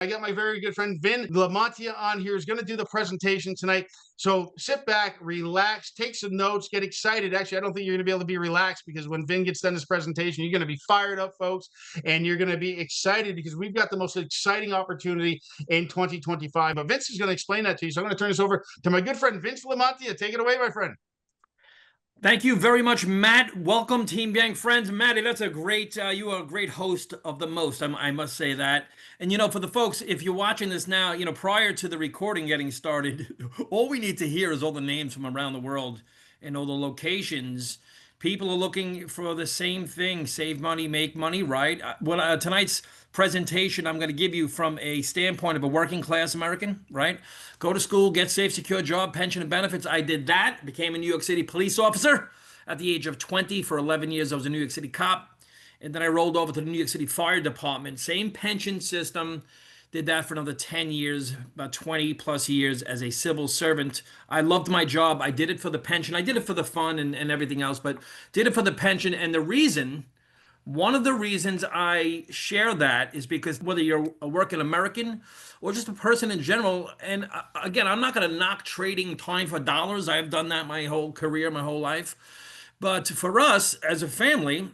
I got my very good friend Vin Lamontia on here, who's going to do the presentation tonight. So sit back, relax, take some notes, get excited. Actually, I don't think you're going to be able to be relaxed because when Vin gets done this presentation, you're going to be fired up, folks, and you're going to be excited because we've got the most exciting opportunity in 2025. But Vince is going to explain that to you. So I'm going to turn this over to my good friend Vince Lamontia. Take it away, my friend. Thank you very much, Matt. Welcome, Team Gang friends. Matty, that's a great, you are a great host of the most, I must say that. And, for the folks, if you're watching this now, prior to the recording getting started, all we need to hear is all the names from around the world and all the locations. People are looking for the same thing, save money, make money, right? Tonight's presentation I'm going to give you from a standpoint of a working class American, right? Go to school, get safe, secure job, pension and benefits. I did that, became a New York City police officer at the age of 20. For 11 years, I was a New York City cop. And then I rolled over to the New York City Fire Department. Same pension system. Did that for another 10 years, about 20 plus years as a civil servant. I loved my job. I did it for the pension. I did it for the fun and everything else, but did it for the pension. And one of the reasons I share that is because whether you're a working American or just a person in general, and again, I'm not going to knock trading time for dollars. I've done that my whole career, my whole life. But for us as a family,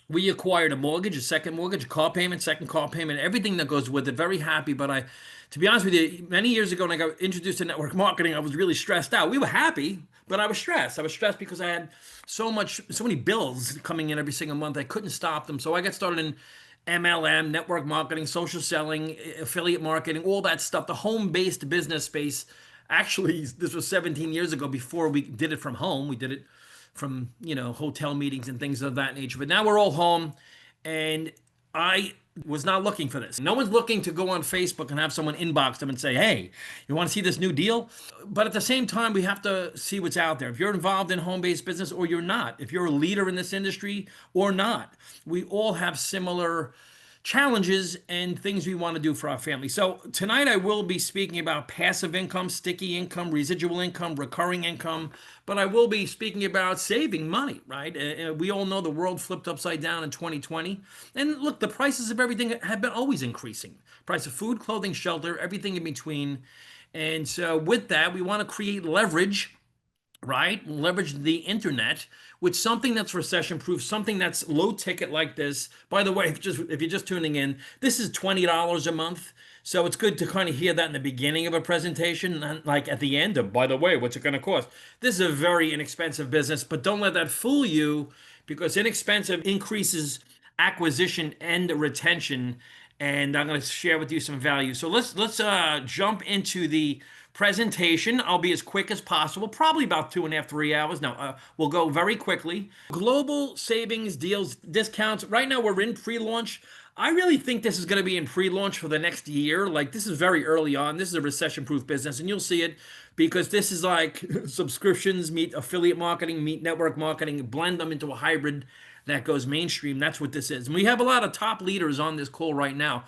we acquired a mortgage, a second mortgage, a car payment, second car payment, everything that goes with it. Very happy. But to be honest with you, many years ago when I got introduced to network marketing, I was really stressed out. We were happy, but I was stressed. I was stressed because I had so many bills coming in every single month. I couldn't stop them. So I got started in MLM, network marketing, social selling, affiliate marketing, all that stuff, the home-based business space. Actually, this was 17 years ago before we did it from home. We did it from hotel meetings and things of that nature. But now we're all home, and I was not looking for this. No one's looking to go on Facebook and have someone inbox them and say, "Hey, you want to see this new deal?" But at the same time, we have to see what's out there. If you're involved in home-based business or you're not, if you're a leader in this industry or not, we all have similar challenges and things we want to do for our family. So tonight I will be speaking about passive income, sticky income, residual income, recurring income, but I will be speaking about saving money, right? We all know the world flipped upside down in 2020. And look, the prices of everything have been always increasing. Price of food, clothing, shelter, everything in between. And so with that, we want to create leverage, right? Leverage the internet with something that's recession proof, something that's low ticket like this. By the way, if you're just tuning in, this is $20 a month. So it's good to kind of hear that in the beginning of a presentation, not like at the end of, by the way, what's it going to cost? This is a very inexpensive business, but don't let that fool you because inexpensive increases acquisition and retention. And I'm going to share with you some value. So let's jump into the presentation. I'll be as quick as possible, probably about 2.5, 3 hours. Now, we'll go very quickly. Global savings deals, discounts. Right now, we're in pre-launch. I really think this is going to be in pre-launch for the next year. Like, this is very early on. This is a recession-proof business, and you'll see it because this is like subscriptions meet affiliate marketing, meet network marketing, blend them into a hybrid that goes mainstream. That's what this is. And we have a lot of top leaders on this call right now.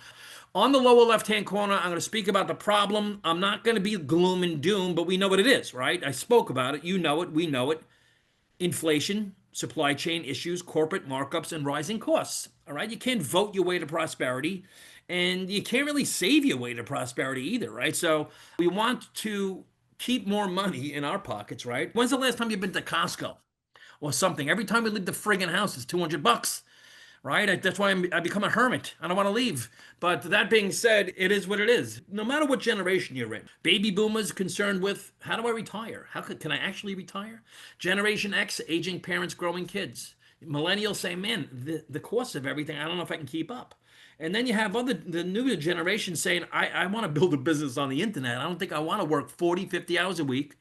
On the lower left-hand corner, I'm going to speak about the problem. I'm not going to be gloom and doom, but we know what it is, right? I spoke about it. You know it. We know it. Inflation, supply chain issues, corporate markups, and rising costs. All right? You can't vote your way to prosperity, and you can't really save your way to prosperity either, right? So we want to keep more money in our pockets, right? When's the last time you've been to Costco or something? Every time we leave the friggin' house, it's $200. Right? That's why I become a hermit. I don't want to leave. But that being said, it is what it is. No matter what generation you're in, baby boomers concerned with how do I retire? Can I actually retire? Generation X, aging parents, growing kids. Millennials say, man, the cost of everything, I don't know if I can keep up. And then you have the newer generation saying, I want to build a business on the internet. I don't think I want to work 40, 50 hours a week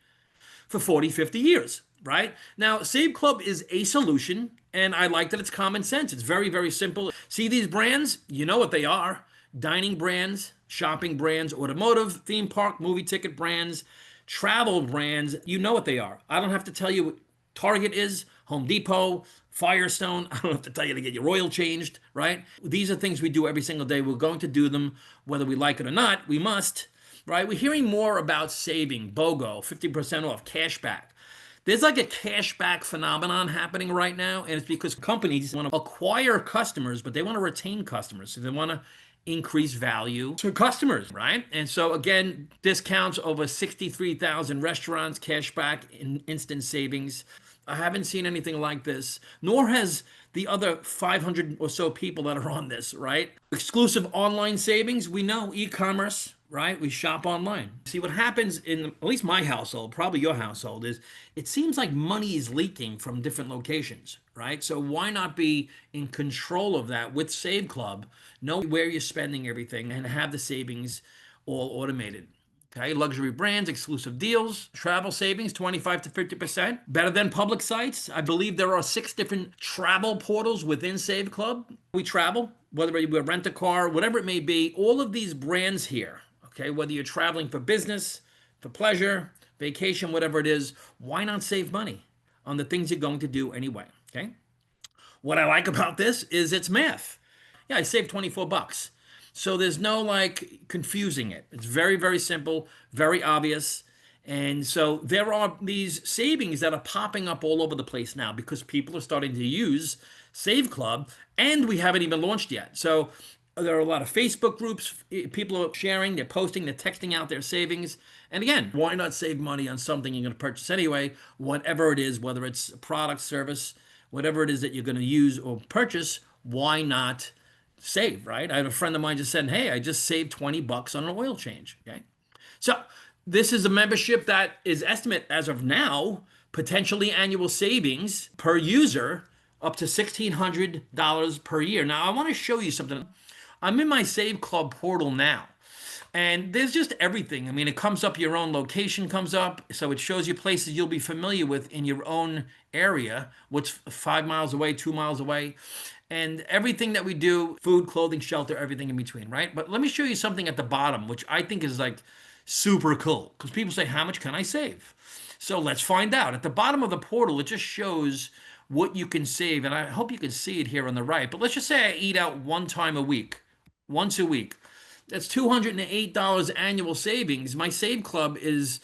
for 40, 50 years, right? Now, Save Club is a solution, and I like that it's common sense. It's very, very simple. See these brands? You know what they are. Dining brands, shopping brands, automotive, theme park, movie ticket brands, travel brands. You know what they are. I don't have to tell you what Target is, Home Depot, Firestone. I don't have to tell you to get your oil changed, right? These are things we do every single day. We're going to do them whether we like it or not. We must, right? We're hearing more about saving, BOGO, 50% off, cashback. There's like a cashback phenomenon happening right now, and it's because companies want to acquire customers, but they want to retain customers. So they want to increase value to customers, right? And so again, discounts over 63,000 restaurants, cashback, instant savings. I haven't seen anything like this, nor has the other 500 or so people that are on this, right? Exclusive online savings. We know e-commerce, right? We shop online. See what happens in at least my household, probably your household, is it seems like money is leaking from different locations, right? So why not be in control of that with Save Club? Know where you're spending everything and have the savings all automated. Okay, luxury brands, exclusive deals, travel savings, 25 to 50%. Better than public sites. I believe there are 6 different travel portals within Save Club. We travel, whether we rent a car, whatever it may be, all of these brands here, okay, whether you're traveling for business, for pleasure, vacation, whatever it is, why not save money on the things you're going to do anyway, okay? What I like about this is it's math. Yeah, I saved 24 bucks. So there's no like confusing it. It's very, very simple, very obvious. And so there are these savings that are popping up all over the place now because people are starting to use Save Club and we haven't even launched yet. So there are a lot of Facebook groups. People are sharing, they're posting, they're texting out their savings. And again, why not save money on something you're going to purchase anyway, whatever it is, whether it's a product, service, whatever it is that you're going to use or purchase, why not save, right? I have a friend of mine just said, hey, I just saved 20 bucks on an oil change. Okay. So this is a membership that is estimate as of now, potentially annual savings per user up to $1,600 per year. Now, I want to show you something. I'm in my Save Club portal now. And there's just everything. I mean, it comes up, your own location comes up. So it shows you places you'll be familiar with in your own area, what's 5 miles away, 2 miles away. And everything that we do, food, clothing, shelter, everything in between, right? But let me show you something at the bottom, which I think is like super cool. Because people say, how much can I save? So let's find out. At the bottom of the portal, it just shows what you can save. And I hope you can see it here on the right. But let's just say I eat out one time a week, once a week. That's $208 annual savings. My Save Club is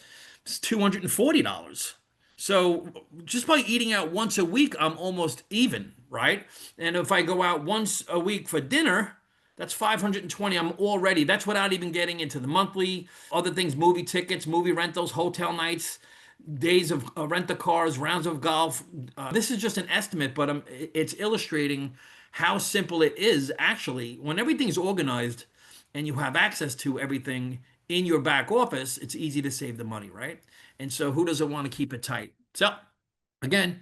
$240. So just by eating out once a week, I'm almost even, right? And if I go out once a week for dinner, that's 520. I'm already, that's without even getting into the monthly, other things, movie tickets, movie rentals, hotel nights, days of rent the cars, rounds of golf. This is just an estimate, but it's illustrating how simple it is actually when everything's organized and you have access to everything in your back office, it's easy to save the money, right? And so who doesn't want to keep it tight? So again,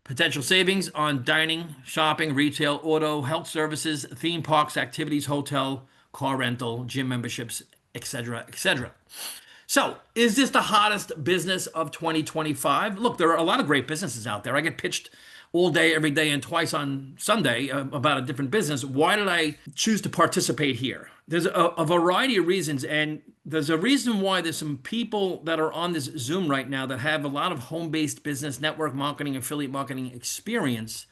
potential savings on dining, shopping, retail, auto, health services, theme parks, activities, hotel, car rental, gym memberships, etc., etc. So, is this the hottest business of 2025? Look, there are a lot of great businesses out there. I get pitched all day, every day, and twice on Sunday about a different business. Why did I choose to participate here? There's a variety of reasons, and there's a reason why there's some people that are on this Zoom right now that have a lot of home-based business, network marketing, affiliate marketing experience.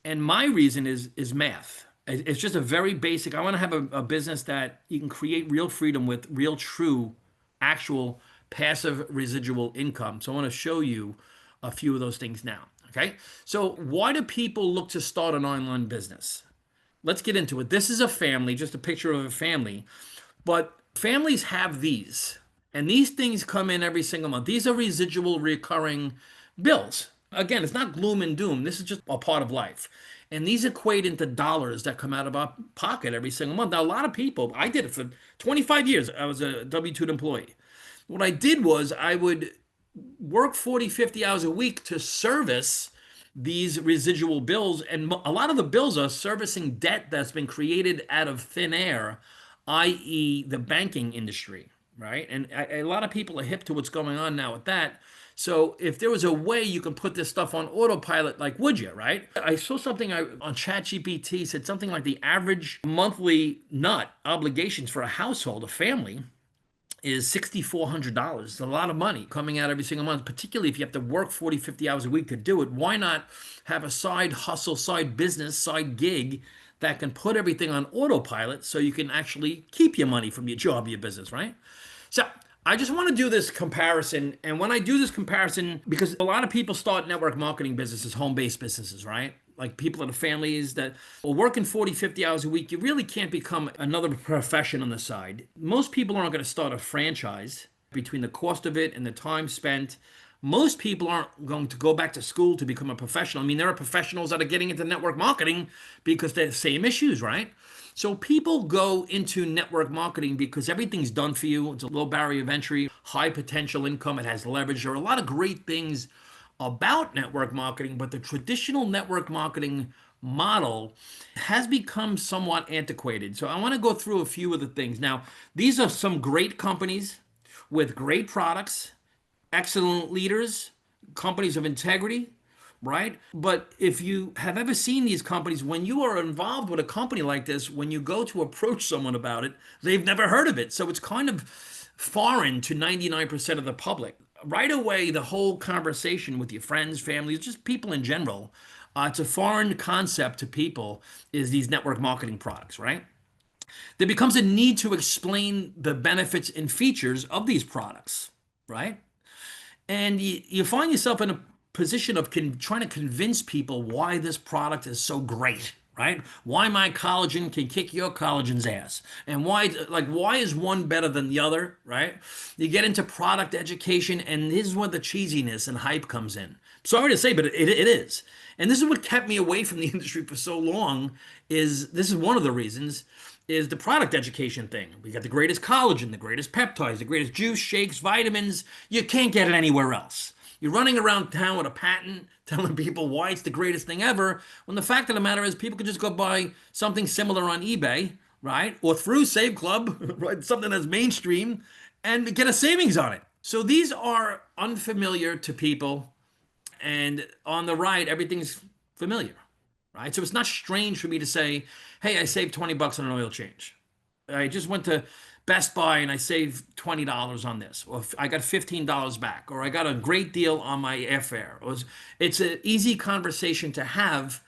And my reason is math. It's just a very basic. I want to have a business that you can create real freedom with, real true, actual passive residual income. So I want to show you a few of those things now. Okay. So why do people look to start an online business? Let's get into it. This is a family, just a picture of a family, but families have these, and these things come in every single month. These are residual recurring bills. Again, it's not gloom and doom. This is just a part of life. And these equate into dollars that come out of our pocket every single month. Now, a lot of people, I did it for 25 years. I was a W-2 employee. What I did was I would work 40, 50 hours a week to service these residual bills. And a lot of the bills are servicing debt that's been created out of thin air, i.e. the banking industry, right? And a lot of people are hip to what's going on now with that. So if there was a way you can put this stuff on autopilot, like, would you, right? I saw something on ChatGPT said something like the average monthly nut obligations for a household, a family, is $6,400. It's a lot of money coming out every single month, particularly if you have to work 40, 50 hours a week to do it. Why not have a side hustle, side business, side gig that can put everything on autopilot so you can actually keep your money from your job, your business, right? So I just want to do this comparison. And when I do this comparison, because a lot of people start network marketing businesses, home-based businesses, right? like people that have families that are working 40, 50 hours a week, you really can't become another profession on the side. Most people aren't going to start a franchise between the cost of it and the time spent. Most people aren't going to go back to school to become a professional. I mean, there are professionals that are getting into network marketing because they're the same issues, right? So people go into network marketing because everything's done for you. It's a low barrier of entry, high potential income. It has leverage. There are a lot of great things about network marketing, but the traditional network marketing model has become somewhat antiquated. So I want to go through a few of the things. Now, these are some great companies with great products, excellent leaders, companies of integrity, right? But if you have ever seen these companies, when you are involved with a company like this, when you go to approach someone about it, they've never heard of it. So it's kind of foreign to 99% of the public. Right away, the whole conversation with your friends, families, just people in general, it's a foreign concept to people, is these network marketing products, right? There becomes a need to explain the benefits and features of these products, right? And you find yourself in a position of trying to convince people why this product is so great, right? Why my collagen can kick your collagen's ass, and why is one better than the other, right? You get into product education, and this is where the cheesiness and hype comes in. Sorry to say, but it is. And this is what kept me away from the industry for so long. This is one of the reasons is the product education thing. We got the greatest collagen, the greatest peptides, the greatest juice, shakes, vitamins. You can't get it anywhere else. You're running around town with a patent telling people why it's the greatest thing ever, when the fact of the matter is people could just go buy something similar on eBay, right? Or through Save Club, right? Something that's mainstream, and get a savings on it. So these are unfamiliar to people. And on the right, everything's familiar, right? So it's not strange for me to say, hey, I saved 20 bucks on an oil change. I just went to Best Buy and I saved $20 on this, or I got $15 back, or I got a great deal on my airfare. It's an easy conversation to have.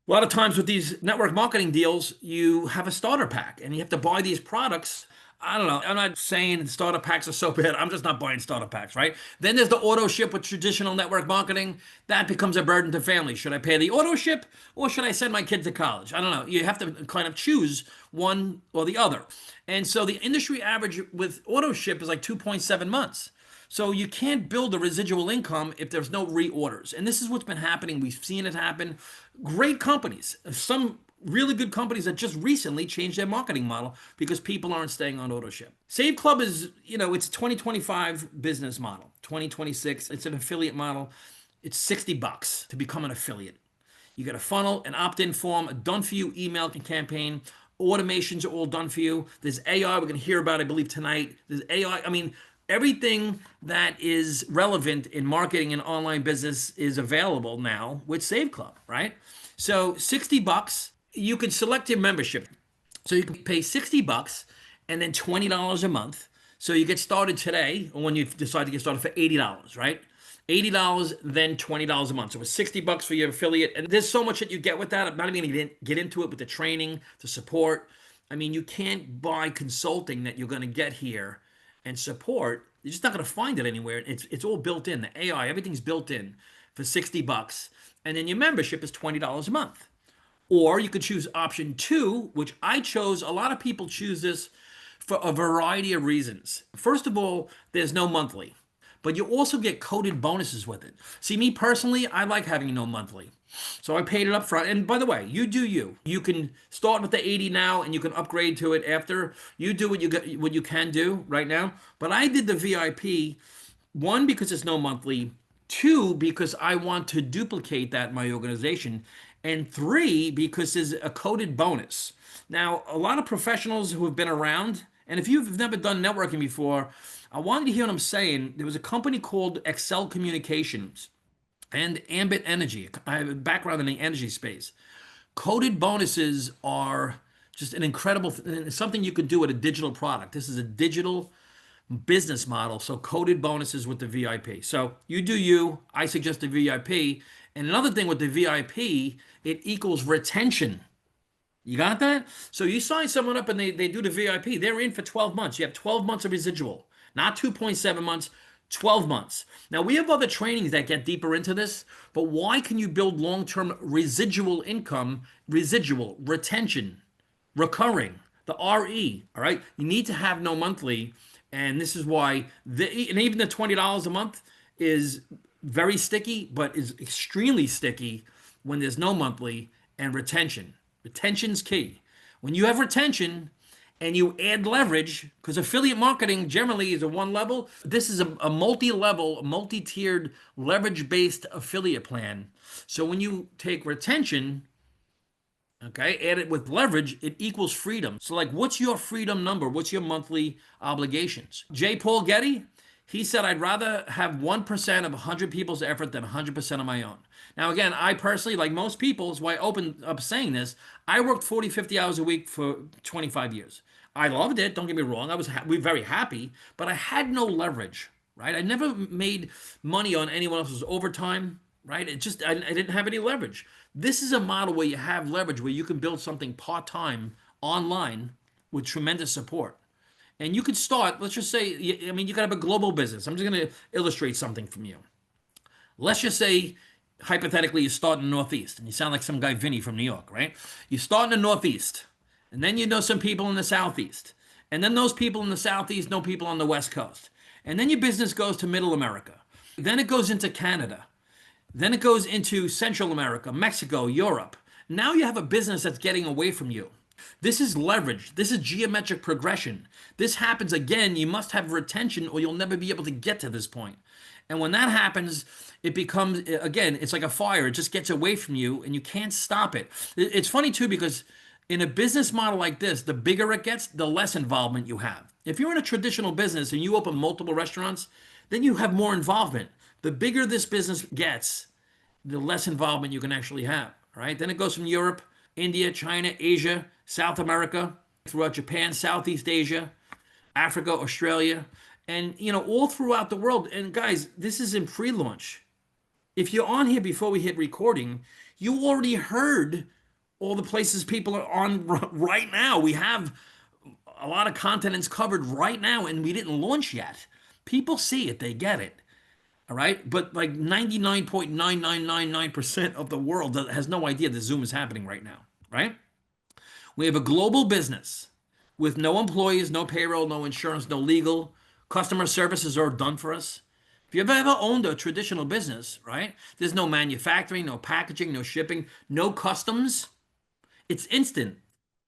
A lot of times with these network marketing deals, you have a starter pack and you have to buy these products. I don't know. I'm not saying starter packs are so bad. I'm just not buying starter packs, right? Then there's the auto ship with traditional network marketing. That becomes a burden to families. Should I pay the auto ship or should I send my kid to college? I don't know. You have to kind of choose one or the other. And so the industry average with auto ship is like 2.7 months. So you can't build a residual income if there's no reorders. And this is what's been happening. We've seen it happen. Great companies, some really good companies that just recently changed their marketing model because people aren't staying on auto ship. Save Club is, it's a 2025 business model. 2026, it's an affiliate model. It's 60 bucks to become an affiliate. You get a funnel, an opt-in form, a done-for-you email campaign. Automations are all done for you. There's AI we're going to hear about, I believe, tonight. There's AI. I mean, everything that is relevant in marketing and online business is available now with Save Club, right? So 60 bucks, you can select your membership. So you can pay 60 bucks and then $20 a month. So you get started today, or when you decide to get started, for $80, right? $80, then $20 a month. So it's 60 bucks for your affiliate. And there's so much that you get with that. I'm not even going to get into it with the training, the support. I mean, you can't buy consulting that you're going to get here and support. You're just not going to find it anywhere. It's all built in. The AI, everything's built in for 60 bucks. And then your membership is $20 a month. Or you could choose option 2, which I chose. A lot of people choose this for a variety of reasons. First of all, there's no monthly, but you also get coded bonuses with it. See, me personally, I like having no monthly. So I paid it up front. And by the way, you do you. You can start with the 80 now and you can upgrade to it after. You do what you can do right now. But I did the VIP, one, because it's no monthly, two, because I want to duplicate that in my organization, and three, because there's a coded bonus. Now, a lot of professionals who have been around, and if you've never done networking before, I wanted to hear what I'm saying. There was a company called Excel Communications and Ambit Energy. I have a background in the energy space. Coded bonuses are just an incredible, something you could do with a digital product. This is a digital business model. So coded bonuses with the VIP. So you do you. I suggest the VIP. And another thing with the VIP, it equals retention. You got that? So you sign someone up and they do the VIP. They're in for 12 months. You have 12 months of residual, not 2.7 months, 12 months. Now, we have other trainings that get deeper into this, but why can you build long-term residual income, residual, retention, recurring, the RE, all right? You need to have no monthly, and this is why, and even the $20 a month is very sticky, but is extremely sticky when there's no monthly and retention. Retention's key. When you have retention, and you add leverage, because affiliate marketing generally is a one level. This is a multi-level, multi-tiered, leverage-based affiliate plan. So when you take retention, okay, add it with leverage, it equals freedom. So like, what's your freedom number? What's your monthly obligations? J. Paul Getty, he said, I'd rather have 1% of 100 people's effort than 100% of my own. Now, again, I personally, like most people, is why I opened up saying this. I worked 40, 50 hours a week for 25 years. I loved it. Don't get me wrong. I was very happy, but I had no leverage, right? I never made money on anyone else's overtime, right? I didn't have any leverage. This is a model where you have leverage, where you can build something part-time online with tremendous support. And you could start, let's just say, I mean, you could have a global business. I'm just going to illustrate something from you. Let's just say, hypothetically, you start in the Northeast, and you sound like some guy, Vinny from New York, right? You start in the Northeast, and then you know some people in the Southeast. And then those people in the Southeast know people on the West Coast. And then your business goes to Middle America. Then it goes into Canada. Then it goes into Central America, Mexico, Europe. Now you have a business that's getting away from you. This is leverage. This is geometric progression. This happens again. You must have retention or you'll never be able to get to this point. And when that happens, it becomes, again, it's like a fire. It just gets away from you and you can't stop it. It's funny too, because in a business model like this, the bigger it gets, the less involvement you have. If you're in a traditional business and you open multiple restaurants, then you have more involvement. The bigger this business gets, the less involvement you can actually have, right? Then it goes from Europe, India, China, Asia, South America, throughout Japan, Southeast Asia, Africa, Australia, and all throughout the world. And guys, this is in pre-launch. If you're on here before we hit recording, you already heard all the places people are on right now. We have a lot of continents covered right now, and we didn't launch yet. People see it, they get it. All right. But like 99.9999% of the world has no idea that Zoom is happening right now. Right. We have a global business with no employees, no payroll, no insurance, no legal. Customer services are done for us. If you've ever owned a traditional business, right, there's no manufacturing, no packaging, no shipping, no customs. It's instant,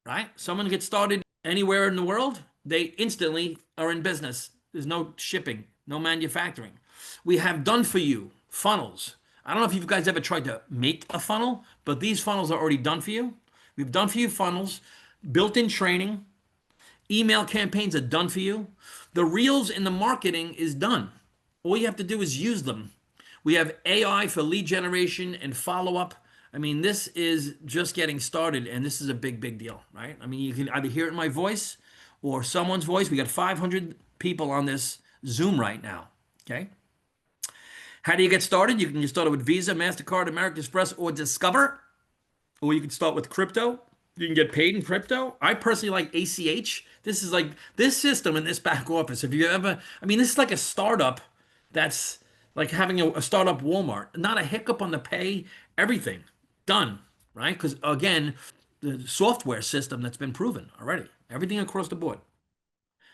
right? Someone gets started anywhere in the world, they instantly are in business. There's no shipping, no manufacturing. We have done for you funnels. I don't know if you guys ever tried to make a funnel, but these funnels are already done for you. We've done for you funnels, built-in training, email campaigns are done for you. The reels in the marketing is done. All you have to do is use them. We have AI for lead generation and follow-up. I mean, this is just getting started, and this is a big, big deal, right? I mean, you can either hear it in my voice or someone's voice. We got 500 people on this Zoom right now, okay? How do you get started? You can get started with Visa, MasterCard, American Express, or Discover. Or you can start with crypto. You can get paid in crypto. I personally like ACH. This is like this system in this back office. If you ever, I mean, this is like a startup that's like having a startup Walmart. Not a hiccup on the pay, everything done, right? Because again, the software system that's been proven already, everything across the board.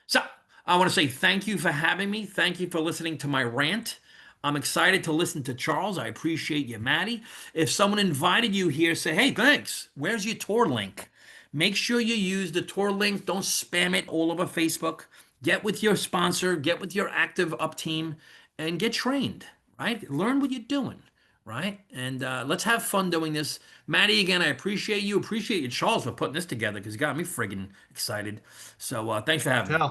So I want to say thank you for having me. Thank you for listening to my rant. I'm excited to listen to Charles. I appreciate you, Maddie. If someone invited you here, say, hey, thanks. Where's your tour link? Make sure you use the tour link. Don't spam it all over Facebook. Get with your sponsor, get with your active up team, and get trained, right? Learn what you're doing, right? And let's have fun doing this. Maddie, again, I appreciate you. Appreciate you, Charles, for putting this together because you got me friggin' excited. So thanks for having me.